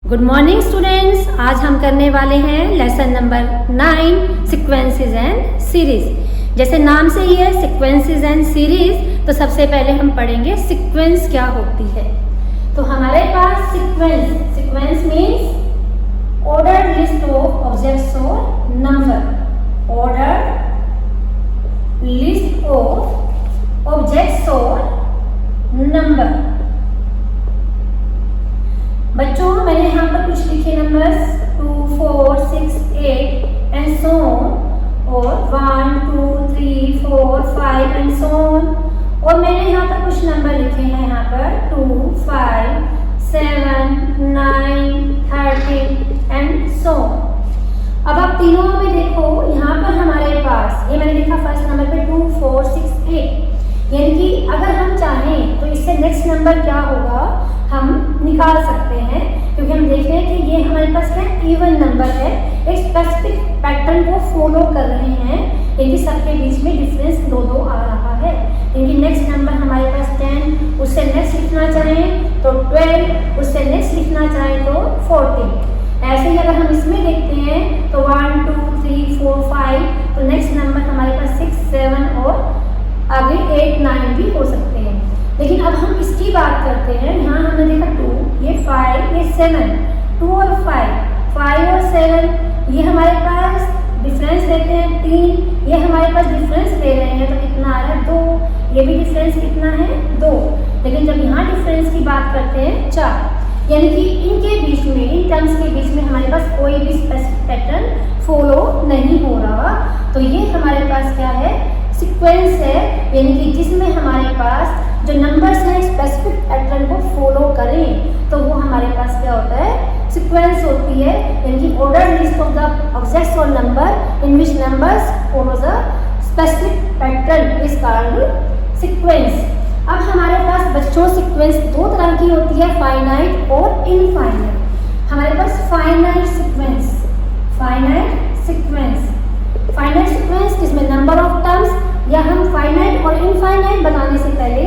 Good morning students, आज हम करने वाले हैं lesson number 9 sequences and series. जैसे नाम से ही है सीक्वेंसेस एंड सीरीज, तो सबसे पहले हम पढ़ेंगे सीक्वेंस क्या होती है। तो हमारे पास sequence means ordered list of objects और number. Ordered list of objects और नंबर। बच्चों मैंने यहाँ पर कुछ लिखे नंबर्स 2, 4, 6, 8 एंड सो ऑन, और 1, 2, 3, 4, 5 एंड सो ऑन। और मैंने यहाँ पर कुछ नंबर लिखे हैं यहाँ पर 2, 5, 7, 9, 13 एंड सो ऑन। अब आप तीनों में देखो, यहाँ पर हमारे पास ये मैंने लिखा फर्स्ट नंबर पे 2, 4, 6, 8, यानी कि अगर हम चाहें तो इससे नेक्स्ट नंबर क्या होगा हम निकाल सकते हैं, क्योंकि हम देख रहे हैं कि ये हमारे पास है इवन नंबर है, एक स्पेसिफिक पैटर्न को फॉलो कर रहे हैं, यानी सबके बीच में डिफरेंस 2-2 आ रहा है। यानी नेक्स्ट नंबर हमारे पास 10, उससे नेक्स्ट लिखना चाहें तो 12, उससे नेक्स्ट लिखना चाहें तो 14। ऐसे ही अगर हम इसमें देखते हैं तो 1, 2, 3, 4, 5, तो नेक्स्ट नंबर हमारे पास 6, 7 और आगे 8, 9 भी हो सकते हैं। लेकिन अब हम इसकी बात करते हैं। यहाँ हमने देखा 2, ये 5, ये 7, 2 और 5 और 7, ये हमारे पास डिफरेंस लेते हैं 3, ये हमारे पास डिफरेंस ले रहे हैं तो कितना आ रहा है 2, ये भी डिफरेंस कितना है 2। लेकिन जब यहाँ डिफरेंस की बात करते हैं 4, यानी कि इनके बीच में, इन टर्म्स के बीच में हमारे पास कोई भी स्पेसिफिक पैटर्न फॉलो नहीं हो रहा, तो ये हमारे पास क्या है, सीक्वेंस है। यानी कि जिसमें हमारे पास जो नंबर्स हैं स्पेसिफिक पैटर्न को फॉलो करें, तो वो हमारे पास क्या होता है, सीक्वेंस होती है। यानी कि order list of the objects और number in which numbers follow the specific pattern is called sequence. अब हमारे पास बच्चों सीक्वेंस दो तरह की होती है, फाइनाइट और इनफाइनाइट। हमारे पास फाइनाइट सीक्वेंस जिसमें नंबर ऑफ टर्म्स, या हम फाइनाइट और इनफाइनाइट बनाने से पहले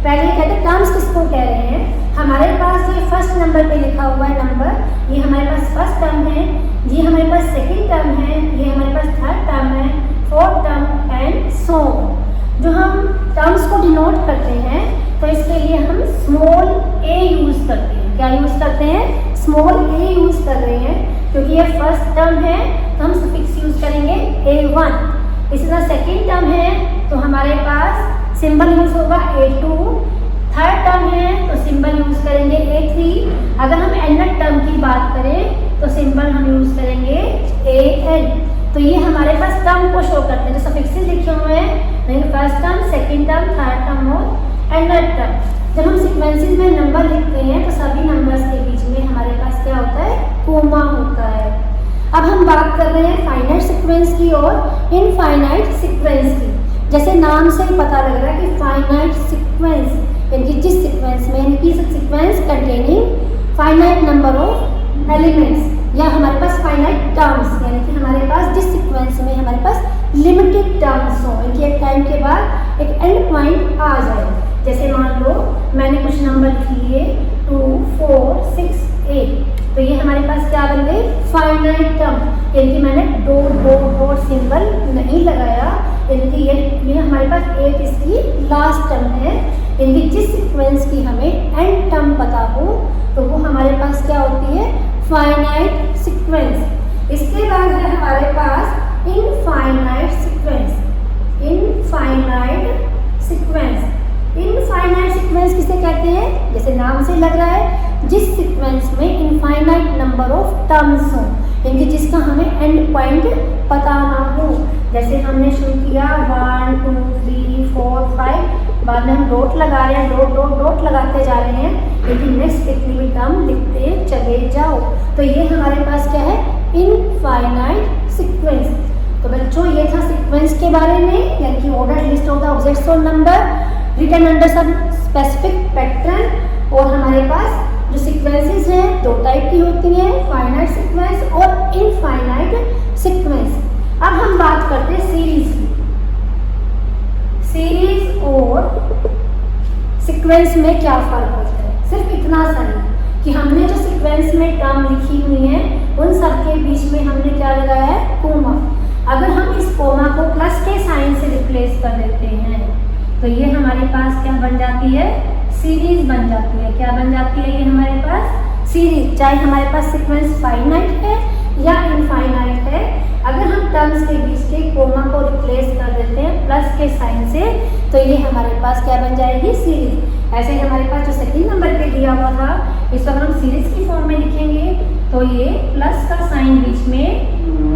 कहते हैं टर्म्स किसको कह रहे हैं। हमारे पास ये फर्स्ट नंबर पे लिखा हुआ है नंबर, ये हमारे पास फर्स्ट टर्म है, ये हमारे पास सेकंड टर्म है, ये हमारे पास थर्ड टर्म है, fourth term and so on. जो हम टर्म्स को डिनोट करते हैं तो इसके लिए हम स्मॉल a यूज करते हैं। क्या यूज करते हैं, स्मॉल a यूज कर रहे हैं, क्योंकि ये फर्स्ट टर्म है तो हम सफिक्स यूज करेंगे a1। इसी तरह सेकेंड टर्म है तो हमारे पास सिंबल यूज होगा a2, थर्ड टर्म है तो सिंबल यूज करेंगे a3। अगर हम एंड टर्म की बात करें तो सिंबल हम यूज करेंगे an। तो ये हमारे पास टर्म को शो करते हैं, जो सफिक्सेस लिखे हुए हैं, first term, second term, third term और एंड टर्म। जब हम सीक्वेंसेस में नंबर लिखते हैं तो सभी नंबर्स के बीच में हमारे पास क्या होता है, कोमा होता है। अब हम बात कर रहे हैं फाइनाइट सीक्वेंस की और इनफाइनाइट सीक्वेंस की। जैसे नाम से ही पता लग रहा है कि फाइनाइट सीक्वेंस, यानी कि जिस सीक्वेंस में, यानी कि sequence containing finite number of elements, या हमारे पास फाइनाइट टर्म्स, यानी कि हमारे पास जिस सीक्वेंस में हमारे पास लिमिटेड टर्म्स हो, यानी कि एक टाइम के बाद एक एंड पॉइंट आ जाए। जैसे मान लो मैंने कुछ नंबर लिए 2, 4, 6, 8, तो ये हमारे पास क्या बन गए, फाइनाइट टर्म, यानी कि मैंने डॉट सिंबल नहीं लगाया, यानी कि ये हमारे पास 8 इसकी लास्ट टर्म है। यानी कि जिस सीक्वेंस की हमें एंड टर्म पता हो तो वो हमारे पास क्या होती है, फाइनाइट सीक्वेंस। इसके बाद है हमारे पास इनफाइनाइट सीक्वेंस किसे कहते हैं, जैसे नाम से लग रहा है, जिस सीक्वेंस में इनफाइनाइट नंबर ऑफ टर्म्स हो, यानी जिसका हमें एंड पॉइंट पता ना हो। जैसे हमने शुरू किया 1, 2, 3, 4, 5, बाद में हम डॉट लगा रहे हैं, डॉट लगाते जा रहे हैं, लेकिन नेक्स्ट कितनी भी टर्म लिखते चले जाओ। तो ये हमारे पास क्या है, इनफाइनाइट सीक्वेंस। तो बच्चों ये था सीक्वेंस के बारे में, यानी कि order list of the objects और number written under some specific pattern. और हमारे पास जो सीक्वेंसेस हैं दो टाइप की होती हैं, फाइनाइट सीक्वेंस और इनफाइनाइट सीक्वेंस। अब हम बात करते हैं सीरीज की। सीरीज और सीक्वेंस में क्या फर्क होता है, सिर्फ इतना सा ही कि हमने जो सीक्वेंस में टर्म के बीच में हमने क्या लगाया है, कोमा। अगर हम इस कोमा को प्लस के साइन से रिप्लेस कर देते हैं तो ये हमारे पास क्या बन जाती है, सीरीज बन जाती है। क्या बन जाती है ये हमारे पास, सीरीज। चाहे हमारे पास सीक्वेंस फाइनाइट है या इनफाइनाइट है, अगर हम टर्म्स के बीच के कोमा को रिप्लेस कर देते हैं प्लस के साइन से तो ये हमारे पास क्या बन जाएगी, सीरीज। ऐसे ही हमारे पास जो सेकंड नंबर पे दिया हुआ था, इसको अगर हम सीरीज की फॉर्म में लिखेंगे तो ये प्लस का साइन बीच में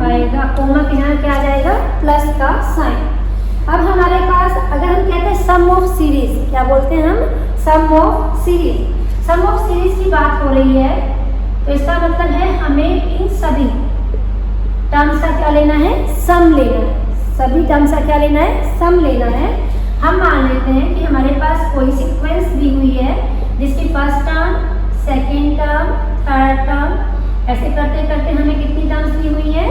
आएगा, कोमा की जगह क्या आ जाएगा, प्लस का साइन। अब हमारे पास अगर हम कहते हैं सम ऑफ सीरीज, क्या बोलते हैं हम, sum of series. Sum of series की बात हो रही है तो इसका मतलब है हमें इन सभी टर्म्स का क्या लेना है, सम लेना है। सभी टर्म्स का क्या लेना है, सम लेना है। हम मान लेते हैं कि हमारे पास कोई सीक्वेंस दी हुई है जिसकी first term, second term, third term, ऐसे करते करते हमें कितनी टर्म्स दी हुई है,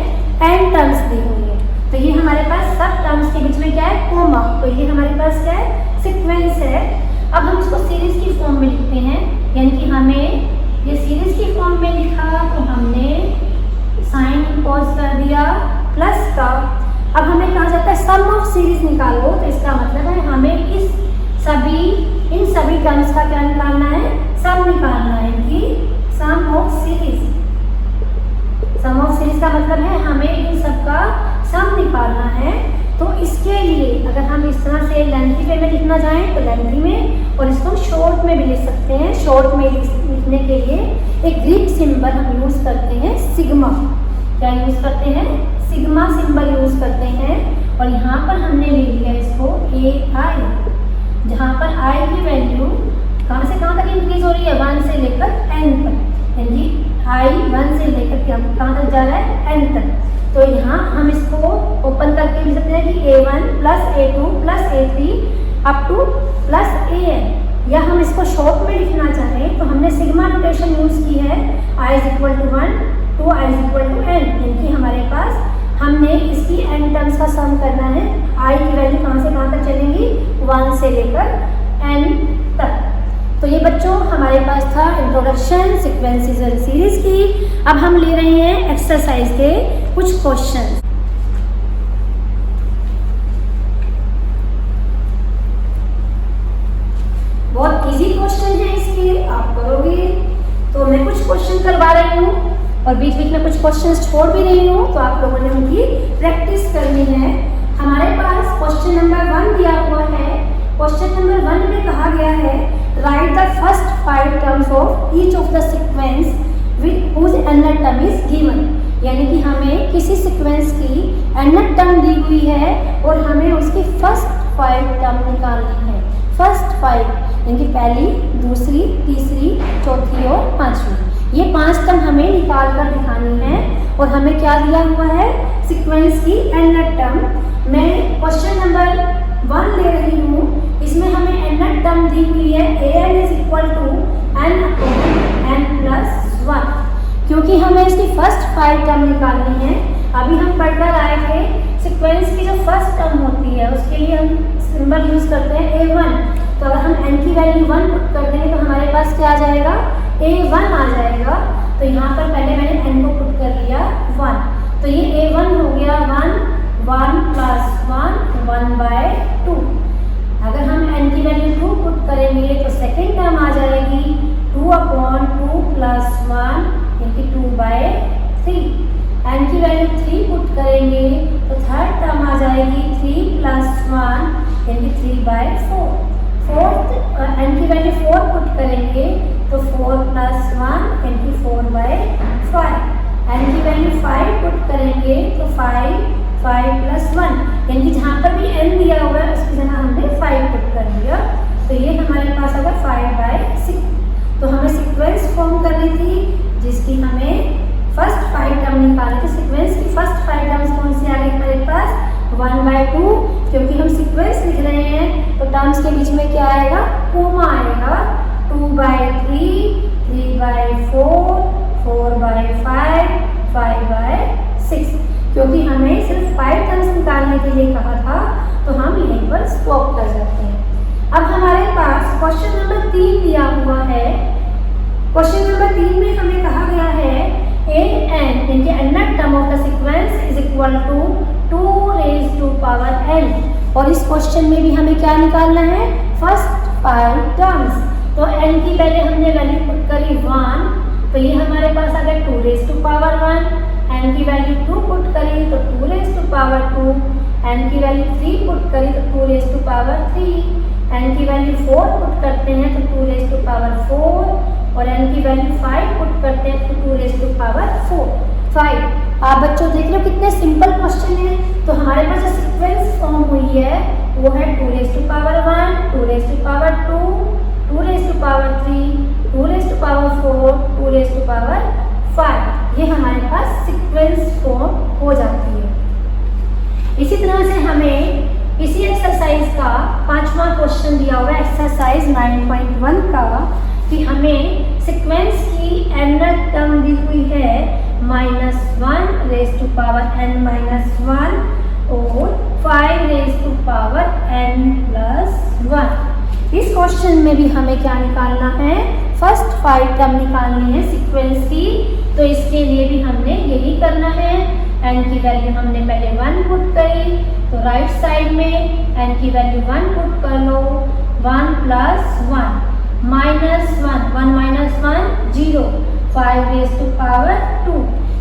n टर्म्स दी हुई है। तो ये हमारे पास सब टर्म्स के बीच में क्या है, कोमा। तो ये हमारे पास क्या है, सीक्वेंस है। अब हम इसको सीरीज की फॉर्म में लिखते हैं, यानी कि हमें ये सीरीज की फॉर्म में लिखा तो हमने साइन इम्पोज कर दिया प्लस का। अब हमें कहा जाता है सम ऑफ सीरीज निकालो, तो इसका मतलब है हमें इन सभी टर्म्स का क्या निकालना है, सम निकालना है, कि sum of series. Sum of series का मतलब है हमें इन सब का सम निकालना है। तो इसके लिए अगर हम इस तरह से लेंथी वे में लिखना चाहें तो लेंथी में, और इसको शॉर्ट में भी लिख सकते हैं। शॉर्ट में लिखने के लिए एक ग्रीक सिंबल हम यूज़ करते हैं, सिग्मा। क्या यूज़ करते हैं, सिग्मा सिंबल यूज़ करते हैं। और यहाँ पर हमने ले लिया इसको AI, जहाँ पर I की वैल्यू कहाँ से कहाँ तक इंक्रीज हो रही है, 1 से लेकर n तक, यानी I 1 से लेकर कहाँ तक जा रहा है, n तक। तो यहाँ हम इसको ओपन करके लिख सकते हैं कि A1 plus A2 plus A3 up two plus AN। या हम इसको शॉर्ट में लिखना चाहें तो हमने सिग्मा नोटेशन यूज़ की है, I = 1 to I = n, यानी हमारे पास हमने इसकी n टर्म्स का सम करना है। I की वैल्यू कहाँ से कहाँ तक चलेंगी, 1 से लेकर n तक। तो ये बच्चों हमारे पास था इंट्रोडक्शन सीक्वेंसेस एंड सीरीज की। अब हम ले रहे हैं एक्सरसाइज के कुछ क्वेश्चन। बहुत इजी क्वेश्चन है इसके, आप करोगे तो मैं कुछ क्वेश्चन करवा रही हूँ और बीच बीच में कुछ क्वेश्चंस छोड़ भी रही हूँ, तो आप लोगों ने उनकी प्रैक्टिस करनी है। हमारे पास क्वेश्चन नंबर 1 दिया हुआ है। क्वेश्चन नंबर 1 में कहा गया है write the first 5 terms of each of the sequence with whose nth term is given. यानी कि हमें किसी सीक्वेंस की nth टर्म दी हुई है और हमें उसकी फर्स्ट 5 टर्म निकालनी है। फर्स्ट 5 यानी कि पहली, दूसरी, तीसरी, चौथी और पांचवी, ये 5 टर्म हमें निकाल कर दिखानी है। और हमें क्या दिया हुआ है, सीक्वेंस की nth टर्म। मैं क्वेश्चन नंबर 1 ले रही हूँ, इसमें हमें nth टर्म दी हुई है an = n/n+1। क्योंकि हमें इसकी फर्स्ट 5 टर्म निकालनी है। अभी हम पढ़कर आए थे सीक्वेंस की जो फर्स्ट टर्म होती है उसके लिए हम सिंबल यूज करते हैं A1। तो अगर हम n की वैल्यू 1 पुट कर देंगे तो हमारे पास क्या आ जाएगा, A1 आ जाएगा। तो यहाँ पर पहले मैंने n को पुट कर लिया 1, तो ये A1 हो गया 1 + 1 1/2। अगर हम n की वैल्यू 2 पुट करेंगे तो सेकेंड टर्म आ जाएगी 2/2 + 1 यानी 2/3। n की वैल्यू 3 पुट करेंगे तो थर्ड टर्म आ जाएगी 3 + 1 यानी 3/4। n की वैल्यू 4 पुट करेंगे तो 4 + 1 यानी 4/5। n की वैल्यू 5 पुट करेंगे तो 5 + 1 यानी कि जहाँ पर भी n दिया हुआ है उसकी जगह हमने 5 पुट कर दिया। तो ये हमारे पास अगर 5/6। तो हमें सीक्वेंस फॉर्म करनी थी जिसकी हमें फर्स्ट 5 टर्म निकालनी थी। सीक्वेंस की फर्स्ट 5 टर्म्स कौन सी आ गई हमारे पास, 1/2। क्योंकि हम सीक्वेंस लिख रहे हैं तो टर्म्स के बीच में क्या आएगा, कोमा आएगा। 2/3, 3/4, 4/5, 5/6। क्योंकि हमें सिर्फ 5 टर्म्स निकालने के लिए कहा था तो हम यहीं पर स्टॉप कर सकते हैं। अब हमारे पास क्वेश्चन नंबर 3 दिया हुआ है। क्वेश्चन नंबर 3 में हमें कहा गया है an यानी कि nth term of the sequence is equal to 2 raise to power n। और इस क्वेश्चन में भी हमें क्या निकालना है, फर्स्ट 5 टर्म्स। तो n की पहले हमने वैल्यू पुट करी 1, तो ये हमारे पास आ गया 2 रेज टू पावर 1। n की वैल्यू 2 पुट करी तो 2 रेज टू पावर 2। n की वैल्यू 3 पुट करी तो 2 रेज टू पावर 3। n की वैल्यू 4 पुट करते हैं तो 2 रेज टू पावर 4। और n की वैल्यू 5 पुट करते हैं तो 2 रेज टू पावर 5। आप बच्चों देख रहे हो कितने सिंपल क्वेश्चन है। तो हमारे पास जो सीक्वेंस फॉर्म हुई है वो है 2 raise to power 1, 2 raise to power 2, 2 raise to power 3, 2 raise to power 4, 2 raise to power 5। ये हमारे पास सीक्वेंस फॉर्म हो जाती है। इसी तरह से हमें इसी एक्सरसाइज का 5वां क्वेश्चन दिया हुआ है एक्सरसाइज 9.1 का, कि हमें सीक्वेंस की nth टर्म दी हुई है -1 रेज टू पावर n-1 और 5 रेज टू पावर n+1। इस क्वेश्चन में भी हमें क्या निकालना है, फर्स्ट 5 टर्म निकालनी है सीक्वेंस की। तो इसके लिए भी हमने यही करना है। n की वैल्यू हमने पहले 1 पुट करी, तो राइट साइड में n की वैल्यू 1 पुट कर लो, 1 + 1 -1, 1 - 1 0, 5 रेज टू पावर 2।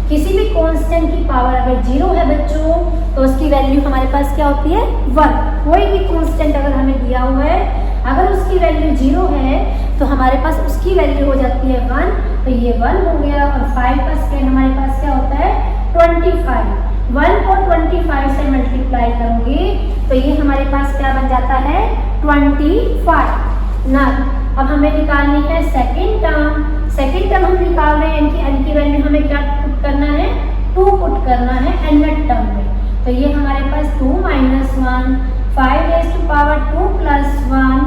किसी भी कांस्टेंट की पावर अगर 0 है बच्चों तो उसकी वैल्यू हमारे पास क्या होती है, 1। कोई भी कांस्टेंट अगर हमें दिया हुआ है, अगर उसकी वैल्यू 0 है तो हमारे पास उसकी वैल्यू हो जाती है 1। तो ये 1 हो गया। और 5 का स्क्वायर हमारे पास क्या होता है, 25। 1 को 25 से मल्टीप्लाई करोगे तो ये हमारे पास क्या बन जाता है, 25 ना। अब हमें निकालनी है सेकंड टर्म। सेकंड टर्म हम निकाल रहे हैं, n की वैल्यू हमें क्या पुट करना है, 2 पुट करना है nth टर्म में। तो ये हमारे पास 2 - 1, 5 रेज टू पावर 2 + 1।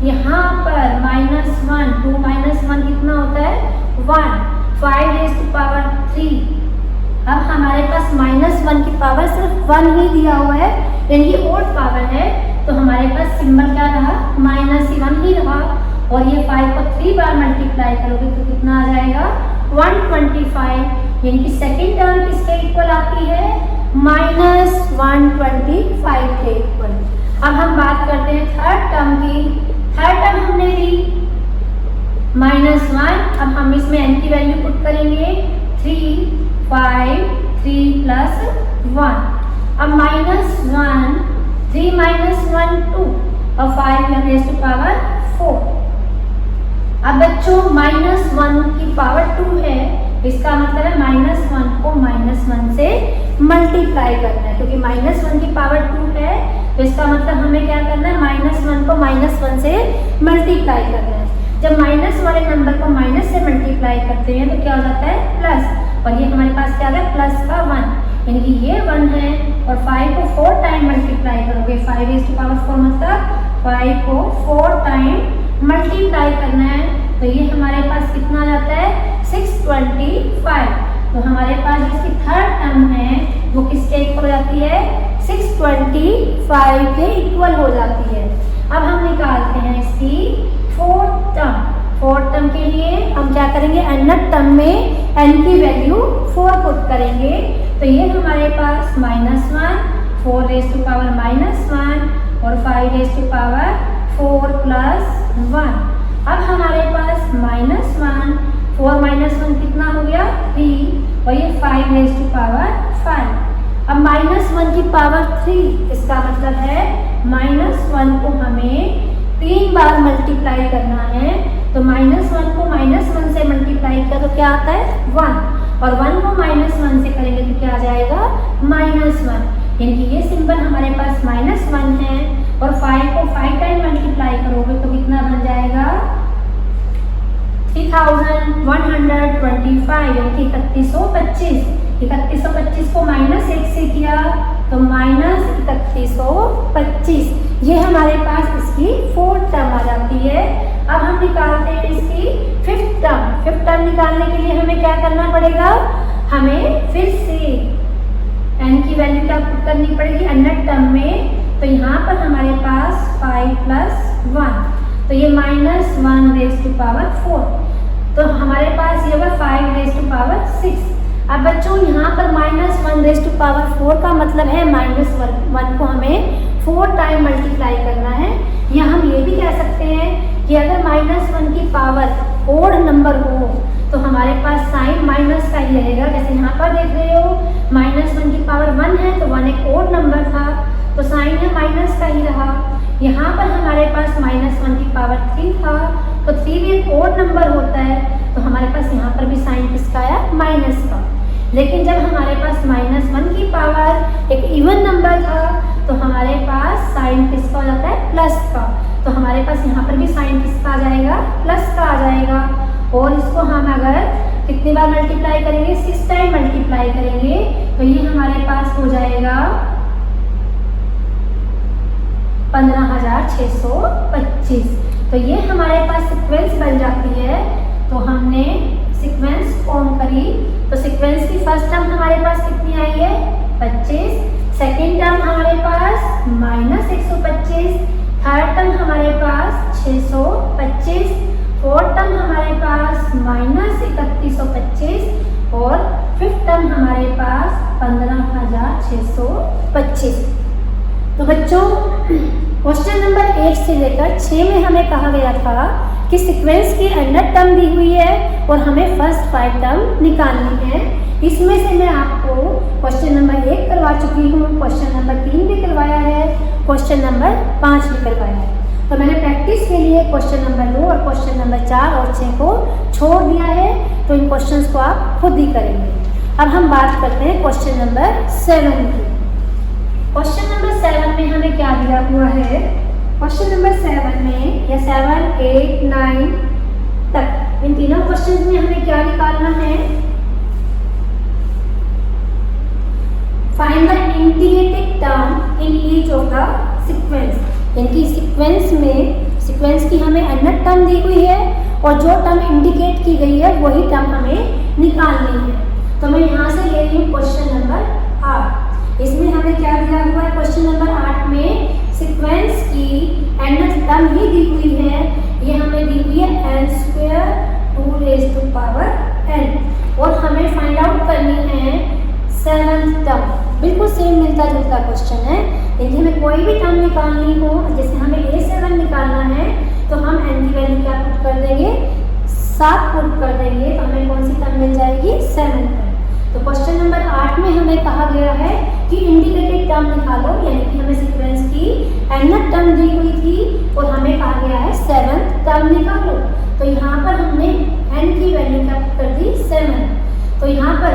यहाँ पर -1, 2 - 1 कितना होता है, 1, 5 रेज टू पावर 3। अब हमारे पास -1 की पावर सिर्फ 1 ही दिया हुआ है, यानी ओड पावर है। तो हमारे पास सिंबल क्या रहा, -1 ही रहा। और ये 5 को 3 बार मल्टीप्लाई करोगे तो कितना आ जाएगा, 125। यानी कि सेकेंड टर्म किसके इक्वल आती है, -125 के इक्वल। अब हम बात करते हैं थर्ड टर्म की। थर्ड टर्म हमने ली -1। अब हम इसमें n की वैल्यू पुट करेंगे 3, 5, 3 + 1। अब -1, 3 - 1 2 और 5 रेज़ टू पावर 4। अब बच्चों -1 की पावर 2 है, इसका मतलब है -1 को -1 से मल्टीप्लाई करना है, क्योंकि -1 की पावर 2 है तो इसका मतलब हमें क्या करना है, -1 को -1 से मल्टीप्लाई करना है। जब माइनस वाले नंबर को माइनस से मल्टीप्लाई करते हैं तो क्या हो जाता है, प्लस। और ये हमारे पास क्या है, प्लस का 1, यानी कि ये 1 है। और 5 को 4 टाइम मल्टीप्लाई करोगे, 5 रेज़ टू पावर 4 मतलब 5 को 4 टाइम मल्टीप्लाई करना है, तो ये हमारे पास कितना जाता है, 625। तो हमारे पास जिसकी थर्ड टर्म है वो किसके इक्वल हो जाती है, 625 के इक्वल हो जाती है। अब हम निकालते हैं इसकी फोर्थ टर्म। फोर्थ टर्म के लिए हम क्या करेंगे, nth टर्म में n की वैल्यू 4 पुट करेंगे, तो ये हमारे पास -1, 4 रेज़ टू पावर -1 और 5 रेज़ टू पावर 4 + 1। अब हमारे पास -1, 4 - 1 कितना हो गया, 3, और ये 5 रेज़ टू पावर 5। अब -1 की पावर 3, इसका मतलब है -1 को हमें 3 बार मल्टीप्लाई करना है। तो -1 को -1 से मल्टीप्लाई किया तो क्या आता है, 1, और 1 को -1 से करेंगे तो क्या आ जाएगा, -1, यानी कि ये सिंबल हमारे पास -1 है। और 5 को 5 टाइम मल्टीप्लाई करोगे तो कितना बन जाएगा, 3125, यानी कि 3125। 3125 को -1 से किया तो -3125। ये हमारे पास इसकी फोर्थ टर्म आ जाती है। अब हम निकालते हैं इसकी फिफ्थ टर्म। फिफ्थ टर्म निकालने के लिए हमें क्या करना पड़ेगा, हमें फिर से n की वैल्यू क्या पुट करनी पड़ेगी nth टर्म में। तो यहाँ पर हमारे पास 5 + 1, तो ये -1 रेज़ टू पावर 4, तो हमारे पास ये होगा 5 रेज़ टू पावर 6। अब अब बच्चों यहाँ पर -1⁴ का मतलब है -1 को हमें 4 टाइम मल्टीप्लाई करना है। या हम ये भी कह सकते हैं कि अगर -1 की पावर ओड नंबर हो तो हमारे पास साइन माइनस का ही रहेगा। जैसे यहाँ पर देख रहे हो -1 की पावर 1 है तो 1 एक ओड नंबर था तो साइन है माइनस का ही रहा। यहाँ पर हमारे पास -1 की पावर 3 था तो 3 भी एक ओड नंबर होता है तो हमारे पास यहाँ पर भी साइन किसका आया, माइनस का। लेकिन जब हमारे पास -1 की पावर एक इवन नंबर था तो हमारे पास साइन किसका हो जाता है, प्लस का। तो हमारे पास यहाँ पर भी साइन किसका आ जाएगा, प्लस का आ जाएगा। और इसको हम अगर कितनी बार मल्टीप्लाई करेंगे, 6 टाइम मल्टीप्लाई करेंगे तो ये हमारे पास हो जाएगा 15,625। तो ये हमारे पास सीक्वेंस बन जाती है। तो हमने सीक्वेंस फॉर्म करी तो सीक्वेंस की फर्स्ट टर्म हमारे पास कितनी आई है, 25। सेकेंड टर्म हमारे पास -125, थर्ड टर्म हमारे पास 625, फोर्थ टर्म हमारे पास -3125 और फिफ्थ टर्म हमारे पास 15,625। तो बच्चों क्वेश्चन नंबर 1 से लेकर 6 में हमें कहा गया था कि सीक्वेंस की अंडर टर्म दी हुई है और हमें फर्स्ट 5 टर्म निकालनी है। इसमें से मैं आपको क्वेश्चन नंबर 1 करवा चुकी हूँ, क्वेश्चन नंबर 3 भी करवाया है, क्वेश्चन नंबर 5 भी करवाया है। तो मैंने प्रैक्टिस के लिए क्वेश्चन नंबर 2 और क्वेश्चन नंबर 4 और 6 को छोड़ दिया है। तो इन क्वेश्चंस को आप खुद ही करेंगे। अब हम बात करते हैं क्वेश्चन नंबर 7 की। क्वेश्चन नंबर 7 में हमें क्या दिया हुआ है, क्वेश्चन नंबर 7 में या 7, 8, 9 तक इन तीनों क्वेश्चन में हमें क्या निकालना है, find the integrated term in each of the sequence. इनकी सीक्वेंस में सीक्वेंस की हमें अनदर टर्म दी हुई है और जो टर्म इंडिकेट की गई है वही टर्म हमें निकालनी है। तो मैं यहाँ से ले रही हूँ क्वेश्चन नंबर 8। इसमें हमें क्या दिया हुआ है, क्वेश्चन नंबर 8 में सीक्वेंस की अनदर टर्म ही दी हुई है। ये हमें दी हुई है n² 2n और हमें फाइंड आउट करनी है 7th टर्म। बिल्कुल सेम मिलता जुलता क्वेश्चन है। यदि हमें कोई भी टर्म निकालनी हो, जैसे हमें A7 निकालना है तो हम n की वैल्यू क्या पुट कर देंगे, 7 पुट कर देंगे तो हमें कौन सी टर्म मिल जाएगी, 7 टर्म। तो क्वेश्चन नंबर 8 में हमें कहा गया है कि इंडिकेटेड टर्म निकालो, यानी कि हमें सीक्वेंस की nth टर्म दी हुई थी और हमें कहा गया है 7th टर्म निकालो। तो यहाँ पर हमने n की वैल्यू क्या कर दी, 7। तो यहाँ पर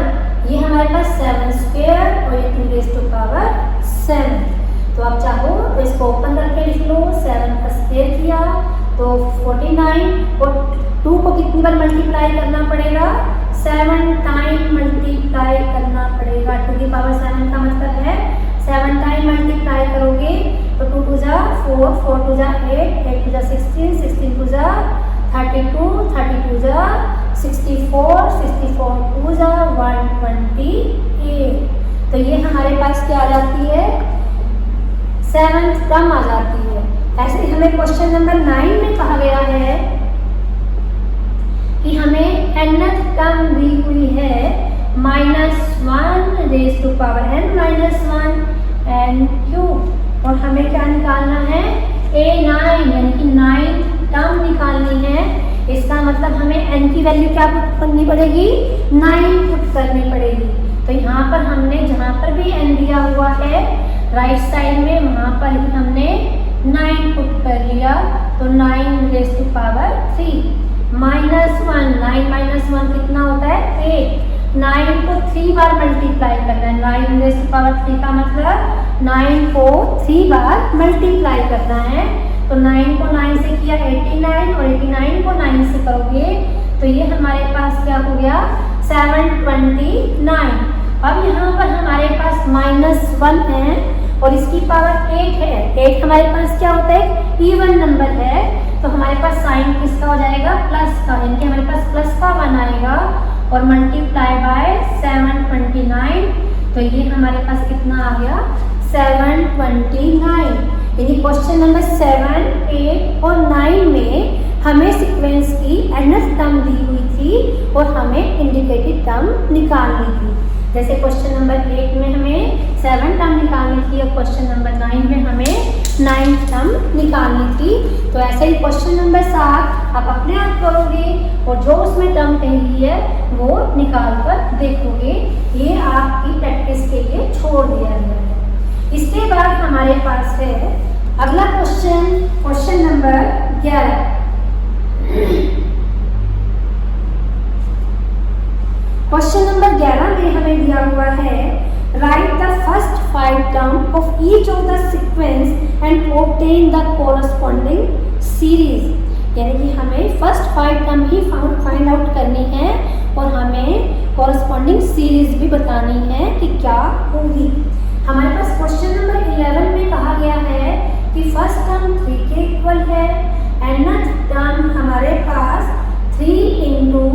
ये हमारे पास 7² और ये 2⁻⁷। तो आप चाहो तो इसको ओपन करके लिख लो, 7 का स्क्वायर किया तो 49 और 2 को कितनी बार मल्टीप्लाई करना पड़ेगा, 7 टाइम मल्टीप्लाई करना पड़ेगा। 2⁻⁷ का मतलब है 7 टाइम मल्टीप्लाई करोगे तो 2 2 जा 4, 4 2 जा 8, 8 2 जा 16, 16 2 जा 32, 32 जा 64, 64 2 जा 128। तो ये हमारे पास क्या आ जाती है, 7th टर्म आ जाती है। ऐसे ही हमें क्वेश्चन नंबर 9 में कहा गया है कि हमें nth टर्म दी हुई है -1⁻n−1 और हमें क्या निकालना है, A9 यानी कि 9th टर्म निकालनी है। इसका मतलब हमें n की वैल्यू क्या पुट करनी पड़ेगी, 9 पुट करनी पड़ेगी। तो यहाँ पर हमने जहाँ पर भी n दिया हुआ है राइट साइड में वहाँ पर ही हमने 9 पुट कर लिया। तो 9⁻³ -1 कितना होता है, 8। 9 को 3 बार मल्टीप्लाई करना है। 9⁻³ का मतलब 9 को 3 बार मल्टीप्लाई करना है। तो 9 को 9 से किया 89 और 89 को 9 से करोगे तो ये हमारे पास क्या हो गया, 729। अब यहाँ पर हमारे पास -1 है और इसकी पावर 8 है। 8 हमारे पास क्या होता है, इवन नंबर है। तो हमारे पास साइन किसका हो जाएगा, प्लस का, यानी कि हमारे पास प्लस का 1 आएगा और मल्टीप्लाई बाय 729। तो ये हमारे पास कितना आ गया, 729। यानी क्वेश्चन नंबर 7, 8 और 9 में हमें सीक्वेंस की nth टर्म दी हुई थी और हमें इंडिकेटेड टर्म निकालनी थी। जैसे क्वेश्चन नंबर 8 में हमें 7 टर्म निकालनी थी और क्वेश्चन नंबर 9 में हमें 9 टर्म निकालनी थी। तो ऐसे ही क्वेश्चन नंबर 7 आप अपने आप करोगे और जो उसमें टर्म कही है वो निकाल कर देखोगे। ये आपकी प्रैक्टिस के लिए छोड़ दिया गया है। इसके बाद हमारे पास है अगला क्वेश्चन नंबर 11। क्वेश्चन नंबर 11 में हमें दिया हुआ है write the first 5 term of each of the sequence and obtain the corresponding series. यानी कि हमें फर्स्ट 5 टर्म ही फाइंड आउट करनी है और हमें कोरस्पॉन्डिंग सीरीज भी बतानी है कि क्या होगी। हमारे पास क्वेश्चन नंबर 11 में कहा गया है कि फर्स्ट टर्म 3 के इक्वल है, nth टर्म हमारे पास 3 इंटू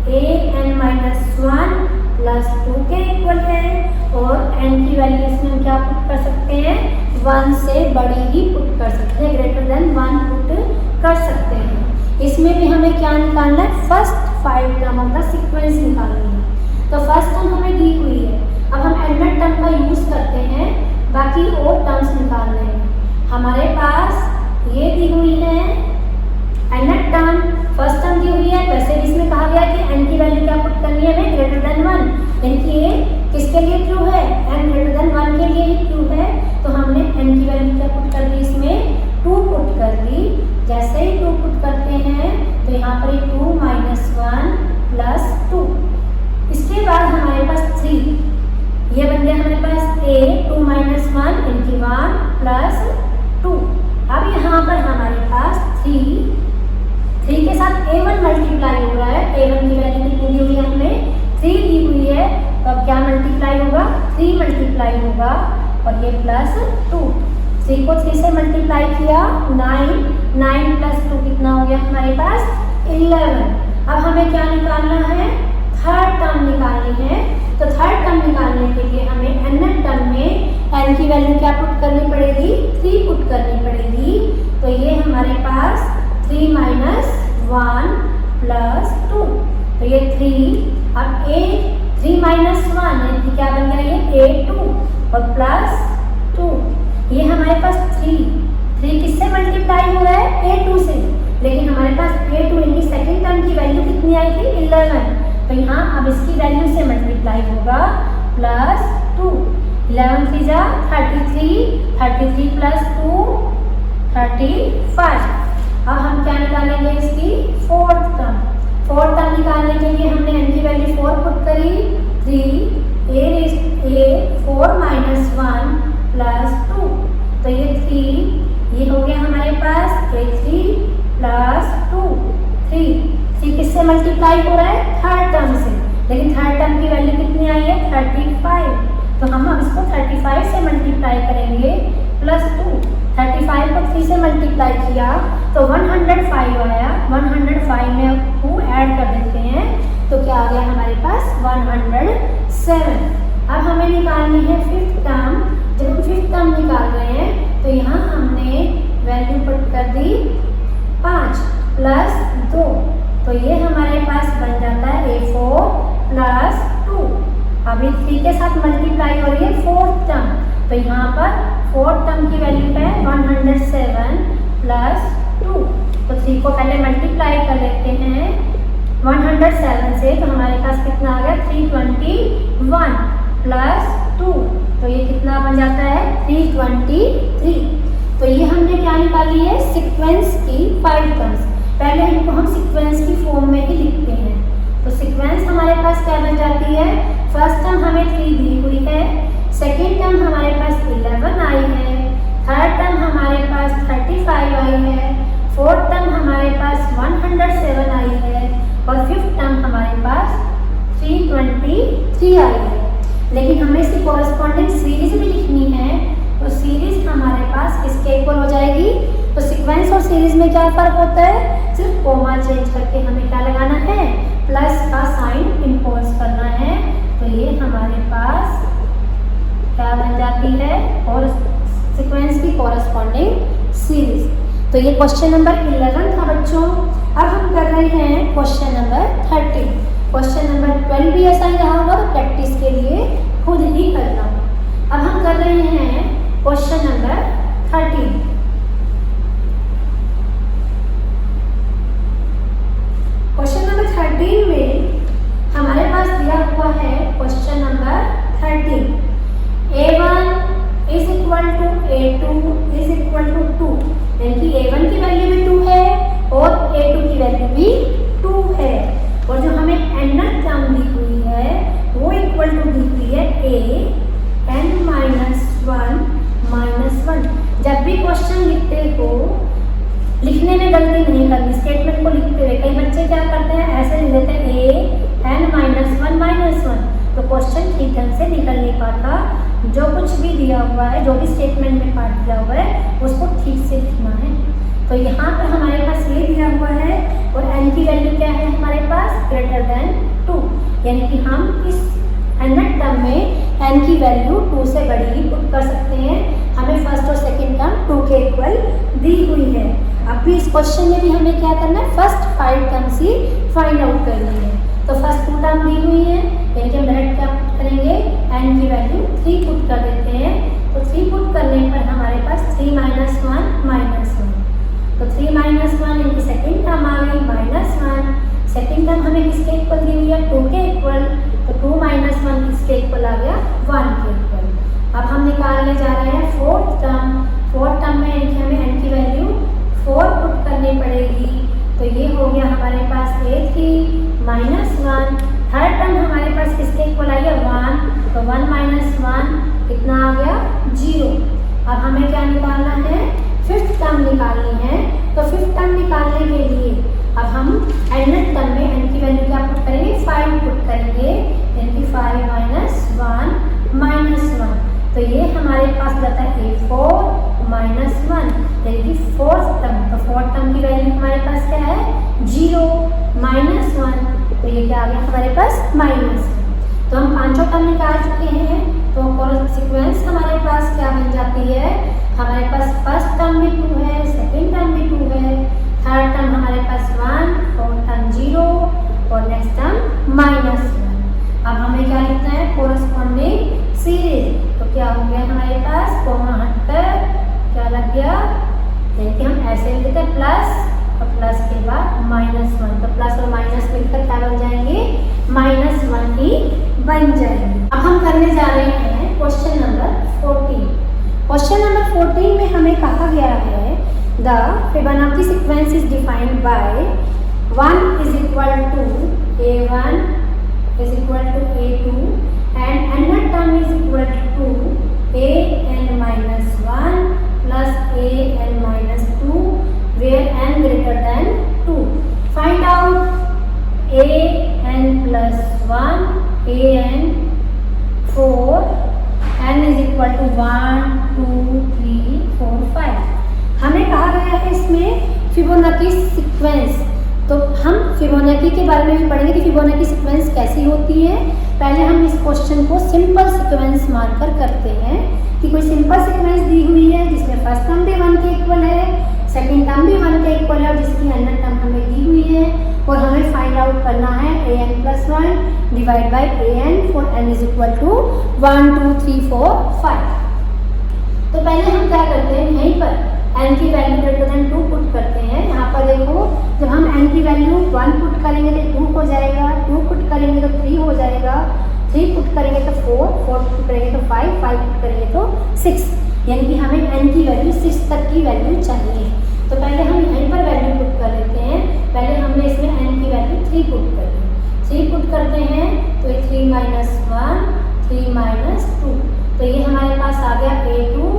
an-1 प्लस 2 के इक्वल है और n की वैल्यू इसमें हम क्या पुट कर सकते हैं, 1 से बड़ी ही पुट कर सकते हैं, ग्रेटर देन 1 पुट कर सकते हैं। इसमें भी हमें क्या निकालना है, first 5 term of the sequence निकालनी है। तो फर्स्ट टर्म हमें दी हुई है, अब हम nth टर्म का यूज करते हैं बाकी और टर्म्स निकालने में। हमारे पास ये दी हुई है nth टर्म, फर्स्ट टर्म दी हुई है, वैसे भी इसमें कहा गया कि n की वैल्यू क्या पुट करनी है हमें, ग्रेटर देन 1। यानी कि ये किसके लिए ट्रू है, n ग्रेटर देन 1 के लिए ही ट्रू है। तो हमने n की वैल्यू क्या पुट कर दी, इसमें 2 पुट कर दी। जैसे ही 2 पुट करते हैं तो यहाँ पर 2 - 1 प्लस 2। इसके बाद हमारे पास 3, ये बन गया हमारे पास a 2 - 1 इनकी 1 प्लस 2। अब यहाँ पर हमारे पास 3 के साथ a1 मल्टीप्लाई हो रहा है। a1 की वैल्यू कितनी दी हुई है, हमें 3 दी हुई है। तो अब क्या मल्टीप्लाई होगा, 3 मल्टीप्लाई होगा और ये प्लस 2। 3 को 3 से मल्टीप्लाई किया 9 प्लस 2 कितना हो गया हमारे पास 11। अब हमें क्या निकालना है, थर्ड टर्म निकालनी है। तो थर्ड टर्म निकालने के लिए हमें nth टर्म में n की वैल्यू क्या पुट करनी पड़ेगी, 3 पुट करनी पड़ेगी। तो ये हमारे पास 3 - 1 प्लस 2, तो ये 3। अब 3 - 1 यानी कि क्या बन गया, ये a2 और प्लस 2। ये हमारे पास 3 किससे मल्टीप्लाई हो रहा है, a2 से, लेकिन हमारे पास a2 यानी सेकेंड टर्म की वैल्यू कितनी आई थी, 11। तो यहाँ अब इसकी वैल्यू से मल्टीप्लाई होगा प्लस 2। 11 3 जा 33 प्लस 2 35। अब हम क्या निकालेंगे, इसकी फोर्थ टर्म निकालने के लिए हमने n की वैल्यू 4 पुट करी, 3 4 - 1 प्लस 2। तो ये 3 ये हो गया हमारे पास a3 प्लस 2। 3 किससे मल्टीप्लाई हो रहा है, थर्ड टर्म से, लेकिन थर्ड टर्म की वैल्यू कितनी आई है, 35। तो हम अब इसको 35 से मल्टीप्लाई करेंगे प्लस 2। 35 को 3 से मल्टीप्लाई किया तो 105 आया। 105 में 2 ऐड कर देते हैं तो क्या आ गया हमारे पास 107। अब हमें निकालनी है फिफ्थ टर्म। जब हम फिफ्थ टर्म निकाल रहे हैं तो यहाँ हमने वैल्यू पुट कर दी 5 प्लस 2। तो ये हमारे पास बन जाता है a4 प्लस 2। अभी 3 के साथ मल्टीप्लाई हो रही है फोर्थ टर्म, तो यहाँ पर फोर्थ टर्म की वैल्यू है 107 प्लस 2। तो 3 को पहले मल्टीप्लाई कर लेते हैं 107 से, तो हमारे पास कितना आ गया 321 प्लस 2। तो ये कितना बन जाता है 323। तो ये हमने क्या निकाली है, सीक्वेंस की 5 टर्म्स। पहले इनको हम सीक्वेंस की फॉर्म में ही लिखते हैं। तो सीक्वेंस हमारे पास क्या बन जाती है, फर्स्ट टर्म हमें 3 दी हुई है, सेकेंड टर्म हमारे पास 11 आई है, थर्ड टर्म हमारे पास 35 आई है, फोर्थ टर्म हमारे पास 107 आई है और फिफ्थ टर्म हमारे पास 323 आई है। लेकिन हमें इसकी कॉरेस्पॉन्डिंग सीरीज भी लिखनी है, तो सीरीज हमारे पास किसके इक्वल हो जाएगी। तो सीक्वेंस और सीरीज में क्या फर्क होता है, सिर्फ कोमा चेंज करके हमें क्या लगाना है, प्लस का साइन इम्पोज करना है। तो ये हमारे पास क्या बन जाती है और सीक्वेंस की कॉरेस्पॉन्डिंग सीरीज। तो ये क्वेश्चन नंबर 11 था बच्चों। अब हम कर रहे हैं क्वेश्चन नंबर 13। क्वेश्चन नंबर 12 भी ऐसा ही रहा होगा, तो प्रैक्टिस के लिए खुद ही करना। अब हम कर रहे हैं क्वेश्चन नंबर 13। क्वेश्चन नंबर 13 में हमारे पास दिया हुआ है question number 13, A1 is equal to A2 is equal to 2, यानी कि A1 की वैल्यू भी 2 है और A2 की वैल्यू भी 2 है, और जो हमें nth टर्म दी हुई है वो इक्वल टू दी हुई है an -1 -1। जब भी क्वेश्चन लिखते हो, लिखने में गलती नहीं करनी, स्टेटमेंट को लिखते हुए कई बच्चे क्या करते हैं, ऐसे लिख देते हैं an -1 तो क्वेश्चन ठीक ढंग से निकल नहीं पाता। जो कुछ भी दिया हुआ है, जो भी स्टेटमेंट में पार्ट दिया हुआ है, उसको ठीक से लिखना है। तो यहाँ पर हमारे पास ये दिया हुआ है और n की वैल्यू क्या है हमारे पास, ग्रेटर देन 2, यानी कि हम इस nth टर्म में n की वैल्यू 2 से बड़ी ही पुट कर सकते हैं। हमें फर्स्ट और सेकंड टर्म 2 के इक्वल दी हुई है। अब भी इस क्वेश्चन में भी हमें क्या करना है, फर्स्ट 5 टर्म्स ही फाइंड आउट करनी है। तो फर्स्ट 2 टर्म दी हुई है, यानी कि हम डायरेक्ट क्या पुट करेंगे, n की वैल्यू 3 पुट कर देते हैं। तो 3 पुट करने पर हमारे पास 3 - 1 -1, तो 3 - 1 यानी कि सेकंड टर्म आ गई -1। सेकंड टर्म हमें किसके इक्वल दी हुई है, 2 के इक्वल, तो 2 - 1 किसके इक्वल आ गया, 1 के इक्वल। अब हम निकालने जा रहे हैं फोर्थ टर्म। फोर्थ टर्म में यानी कि हमें n की वैल्यू 4 पुट करनी पड़ेगी, तो ये हो गया हमारे पास A3 -1। थर्ड टर्म हमारे पास किसके इक्वल आई है, 1, तो 1 - 1 कितना आ गया, 0। अब हमें क्या निकालना है, फिफ्थ टर्म निकालनी है। तो फिफ्थ टर्म निकालने के लिए अब हम nth टर्म में n की वैल्यू क्या पुट करेंगे, 5 पुट करेंगे, यानी कि 5 - 1 तो ये हमारे पास जाता है A4 -1, यानी कि फोर्थ टर्म। तो फोर्थ टर्म की वैल्यू हमारे पास क्या है, 0 -1, तो ये क्या आ गया हमारे पास, -1। तो हम पांचों टर्म निकाल चुके हैं। तो सीक्वेंस हमारे पास क्या बन जाती है, हमारे पास फर्स्ट टर्म भी 2 है, सेकेंड टर्म भी 2 है, थर्ड टर्म हमारे पास 1, फोर्थ टर्म 0 और नेक्स्ट टर्म -1। अब हमें क्या लिखना है, कोरस्पॉन्डिंग सीरीज। तो क्या हो गया हमारे पास, कोमा हटकर क्या लग गया, यानी कि हम ऐसे लिखते हैं प्लस और प्लस के बाद -1, तो प्लस और माइनस मिलकर क्या बन जाएंगे, -1 ही बन जाएंगे। अब हम करने जा रहे हैं क्वेश्चन नंबर 14। क्वेश्चन नंबर 14 में हमें कहा गया है, the Fibonacci sequence is defined by 1 is equal to A1 is equal to A2 and another term is equal to an -1 plus an -2 where n greater than 2. Find out an plus 1, an 4, n is equal to 1, 2, 3, 4, 5. हमें कहा गया है इसमें Fibonacci sequence. तो हम Fibonacci के बारे में भी पढ़ेंगे कि फिबोनाची सीक्वेंस कैसी होती है। पहले हम इस क्वेश्चन को सिंपल सीक्वेंस मानकर करते हैं कि कोई सिंपल सीक्वेंस दी हुई है जिसमें फर्स्ट टर्म भी 1 के इक्वल है, सेकंड टर्म भी 1 के इक्वल है और जिसकी nth टर्म हमें दी हुई है, और हमें फाइंड आउट करना है an + 1 divide by an for n is equal to 1, 2, 3, 4, 5। तो पहले हम क्या करते हैं, यहीं पर n की वैल्यू ग्रेटर देन 2 पुट करते हैं। यहाँ पर देखो, जब हम n की वैल्यू 1 पुट करेंगे तो 2 हो जाएगा, 2 पुट करेंगे तो 3 हो जाएगा, 3 पुट करेंगे तो 4, 4 पुट करेंगे तो 5, 5 पुट करेंगे तो 6, यानी कि हमें n की वैल्यू 6 तक की वैल्यू चाहिए। तो पहले हम यहीं पर वैल्यू पुट कर लेते हैं। पहले हमने इसमें n की वैल्यू 3 पुट कर दी, 3 पुट करते हैं तो ये 3 - 1, 3 - 2, तो ये हमारे पास आ गया A2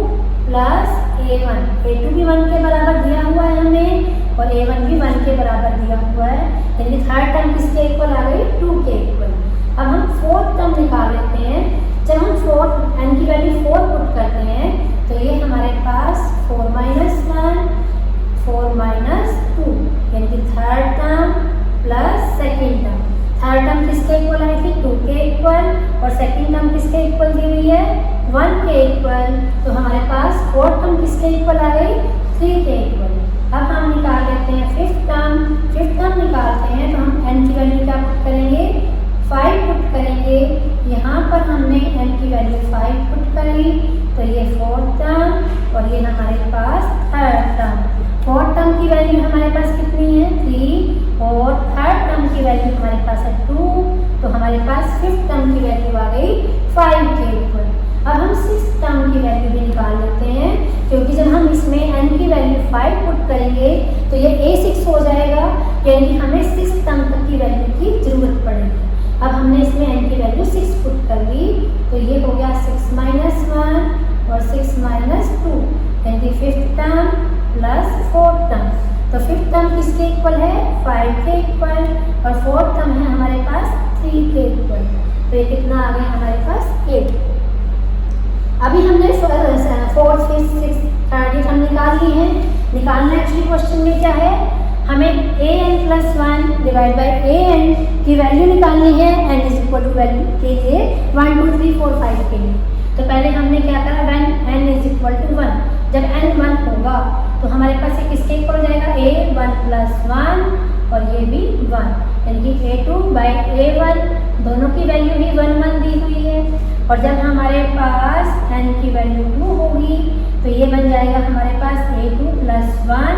प्लस A1। A2 भी 1 के बराबर दिया हुआ है हमें और A1 भी 1 के बराबर दिया हुआ है, यानी थर्ड टर्म किसके इक्वल आ गई, 2 के इक्वल। अब हम फोर्थ टर्म निकाल लेते हैं। जब हम फोर्थ n की वैल्यू 4 पुट करते हैं तो ये हमारे पास 4 - 1, 4 - 2, यानी कि third term plus second term. Third term किसके इक्वल आई थी, 2 के इक्वल, और सेकेंड टर्म किसके इक्वल दी हुई है, 1 के इक्वल। तो हमारे पास फोर्थ टर्म किसके इक्वल आ गई, 3 के इक्वल। अब हम निकाल लेते हैं फिफ्थ टर्म निकालते हैं तो हम n की वैल्यू क्या पुट करेंगे, 5 पुट करेंगे। यहाँ पर हमने n की वैल्यू 5 पुट करी तो ये फोर्थ टर्म और ये हमारे पास थर्ड टर्म। फोर्थ टर्म की वैल्यू हमारे पास कितनी है 3 और थर्ड टर्म की वैल्यू हमारे पास है 2, तो हमारे पास फिफ्थ टर्म की वैल्यू आ गई 5 के इक्वल। अब हम सिक्स टर्म की वैल्यू भी निकाल लेते हैं, क्योंकि जब हम इसमें n की वैल्यू 5 पुट करेंगे तो ये a6 हो जाएगा, यानी हमें सिक्स टर्म तक की वैल्यू की जरूरत पड़ेगी। अब हमने इसमें n की वैल्यू 6 पुट कर दी तो ये हो गया 6 - 1 और 6 - 2, यानी fifth term plus fourth term. तो फिफ्थ टर्म किसके इक्वल है 5 के इक्वल और फोर्थ टर्म है हमारे पास 3 के इक्वल। तो ये कितना आ गया हमारे पास 8। अभी हमने फोर्थ फिफ्थ सिक्स थर्ड हम निकाल ली है। निकालना एक्चुअली क्वेश्चन में क्या है, हमें an + 1 डिवाइड बाई an की वैल्यू निकालनी है n is equal to value के लिए 1 2 3 4 5 के लिए। तो पहले हमने क्या करा, when n is equal to 1, जब n 1 होगा तो हमारे पास ये किसके इक्वल हो जाएगा, a1 + 1 और ये भी 1, यानी कि a2 बाई a1 दोनों की वैल्यू ही 1 1 दी हुई है। और जब हमारे पास n की वैल्यू 2 होगी तो ये बन जाएगा हमारे पास a2 + 1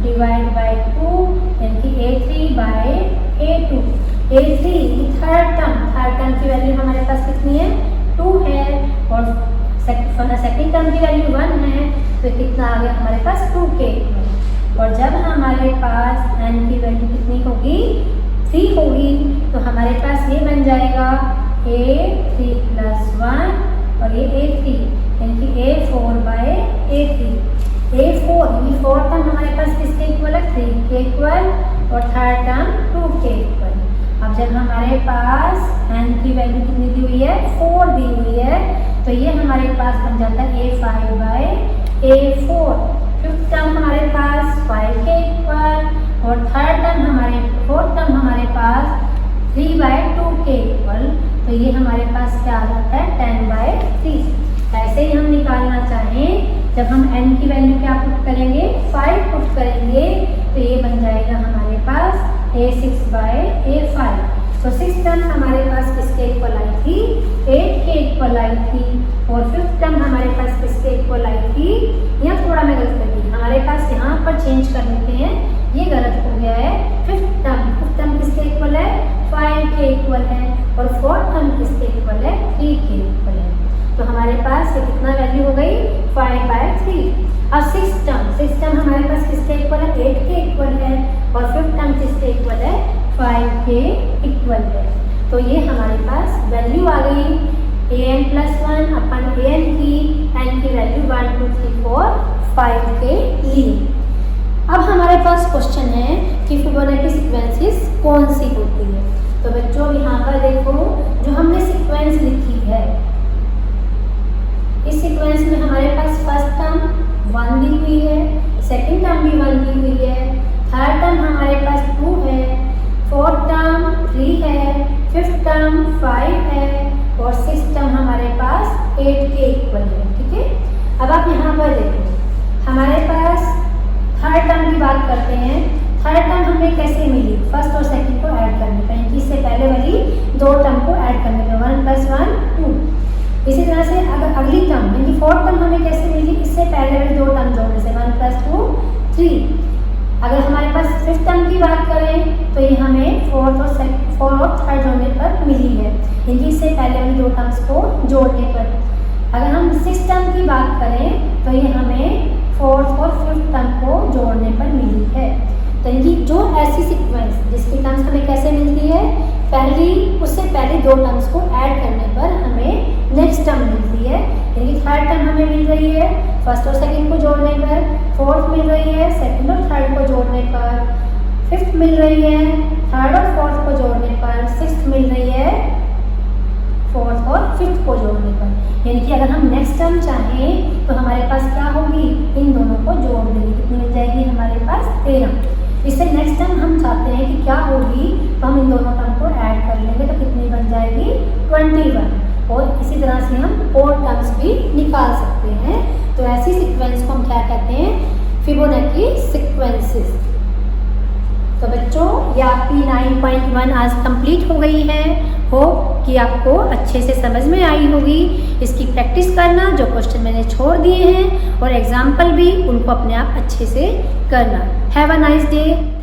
डिवाइड बाई 2, यानी कि a3 by a2। a3 third term की वैल्यू हमारे पास कितनी है 2 है और सेकंड टर्म की वैल्यू 1 है, तो कितना आ गया हमारे पास 2 के इक्वल। और जब हमारे पास n की वैल्यू कितनी होगी 3 होगी तो हमारे पास ये बन जाएगा a3 + 1 और ये a3, यानी कि a4 बाई a3। a4 ये फोर्थ टर्म हमारे पास किसके इक्वल है 3 के इक्वल और थर्ड टर्म 2 के इक्वल। अब जब हमारे पास n की वैल्यू कितनी दी हुई है 4 दी हुई है तो ये हमारे पास बन जाता है a5 by a4। Fifth term हमारे पास 5 के इक्वल और थर्ड टर्म फोर्थ टर्म हमारे पास 3 बाई 2 के इक्वल, तो ये हमारे पास क्या आ जाता है 10 बाई 3। ऐसे ही हम निकालना चाहें जब हम n की वैल्यू क्या पुट करेंगे 5 पुट करेंगे तो ये बन जाएगा हमारे पास a6 बाई a5। तो सिक्स टर्म हमारे पास किसके इक्वल आई थी 8 के इक्वल आई थी और फिफ्थ टर्म हमारे पास किसके इक्वल आई थी, यहाँ थोड़ा मैं गलत कर दी, हमारे पास यहाँ पर चेंज कर लेते हैं, ये गलत हो गया है। फिफ्थ टर्म किसके इक्वल है 5 के इक्वल है और फोर्थ टर्म किसके इक्वल है 3 के इक्वल है। तो हमारे पास ये कितना वैल्यू हो गई 5 बाई 3। अब सिक्स टर्म हमारे पास किसके इक्वल है 8 के इक्वल है और फिफ्थ टर्म किसके इक्वल है 5 के इक्वल है। तो ये हमारे पास वैल्यू आ गई an + 1 अपन an की n की वैल्यू 1 2 3 4 5 के लिए। अब हमारे पास क्वेश्चन है कि फिबोनाची सीक्वेंसेस कौन सी होती है। तो बच्चों यहाँ पर देखो जो हमने सीक्वेंस लिखी है, इस सीक्वेंस में हमारे पास फर्स्ट टर्म 1 दी हुई है, सेकंड टर्म भी 1 दी हुई है, थर्ड टर्म हमारे पास 2 है, फोर्थ टर्म 3 है, फिफ्थ टर्म 5 है और सिक्स टर्म हमारे पास 8 के इक्वल है। ठीक है, अब आप यहाँ पर देखो हमारे पास थर्ड टर्म की बात करते हैं। थर्ड टर्म हमें कैसे मिली, फर्स्ट और सेकंड को ऐड करने पर, यानी इससे पहले वाली दो टर्म को ऐड करने पर 1 + 1 2। इसी तरह से अगर अगली टर्म यानी फोर्थ टर्म हमें कैसे मिली, इससे पहले वाली दो टर्म जोड़ने से 1 + 2 3। अगर हमारे पास फिफ्थ टर्म की बात करें तो ये हमें फोर्थ और थर्ड जोड़ने पर मिली है, यानी इससे पहले वाली दो टर्म्स को जोड़ने पर। अगर हम सिक्स टर्म की बात करें तो ये हमें फोर्थ और फिफ्थ टर्म को जोड़ने पर मिली है। तो ये जो ऐसी सीक्वेंस जिसकी टर्म्स हमें कैसे मिलती है, उससे पहले दो टर्म्स को ऐड करने पर हमें नेक्स्ट टर्म मिलती है, यानी थर्ड टर्म हमें मिल रही है फर्स्ट और सेकंड को जोड़ने पर, फोर्थ मिल रही है सेकंड और थर्ड को जोड़ने पर, फिफ्थ मिल रही है थर्ड और फोर्थ को जोड़ने पर, सिक्स्थ मिल रही है फोर्थ और फिफ्थ को जोड़ने पर। यानी कि अगर हम नेक्स्ट टर्म चाहें तो हमारे पास क्या होगी, इन दोनों को जोड़ देंगे, कितनी मिल जाएगी हमारे पास 13। इससे नेक्स्ट टर्म हम चाहते हैं कि क्या होगी, तो हम इन दोनों टर्म को ऐड कर लेंगे तो कितनी बन जाएगी 21। और इसी तरह से हम और टर्म्स भी निकाल सकते हैं। तो ऐसी सीक्वेंस को हम क्या कहते हैं, फिबोनाची सीक्वेंसेस। तो बच्चों ये आपकी 9.1 आज कंप्लीट हो गई है। होप कि आपको अच्छे से समझ में आई होगी। इसकी प्रैक्टिस करना, जो क्वेश्चन मैंने छोड़ दिए हैं और एग्जाम्पल भी, उनको अपने आप अच्छे से करना। Have a nice day.